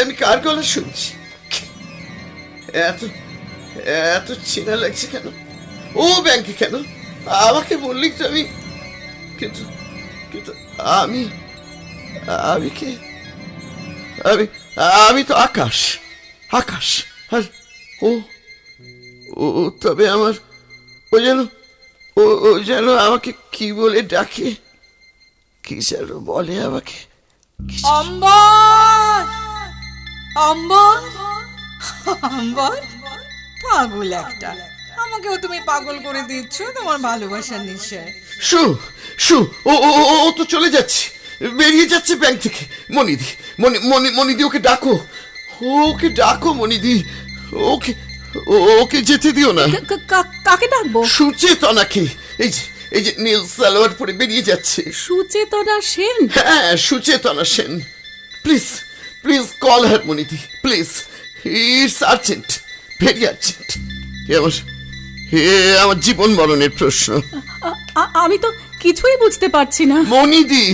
আমি কার গলা শুনছি? এত এত চেনা লাগছে কেন? ও ব্যাংকে কেন? আমাকে বললি তো আমি। কিন্তু কিন্তু আমি আমি কে? আমি আমি তো আকাশ। আকাশ। আর ও ও তবে আমার ও যেন ও যেন আমাকে কি বলে ডাকে, কি যেন বলে আমাকে। অম্বর, অম্বর, অম্বর, পাগল একটা। আমাকেও তুমি পাগল করে দিচ্ছ তোমার ভালোবাসার নেশায়। শু শু ও ও ও ও তো চলে যাচ্ছে, বেরিয়ে যাচ্ছে ব্যাংক থেকে। মনিদি, মনিদি, ওকে ডাকো, ওকে ডাকো মনিদি, ওকে ওকে যেতে দিও না। কাকে ডাকবো? সুচেতনাকে। এই যে নীল সালোয়ার পরে বেরিয়ে যাচ্ছে। সুচেতনা সেন? হ্যাঁ, Suchetana Sen. Please please call her মনিদি, please. It's urgent, very urgent. আমার জীবন মরণের প্রশ্ন। আমি তো কিছুই বুঝতে পারছি না। মনিদি,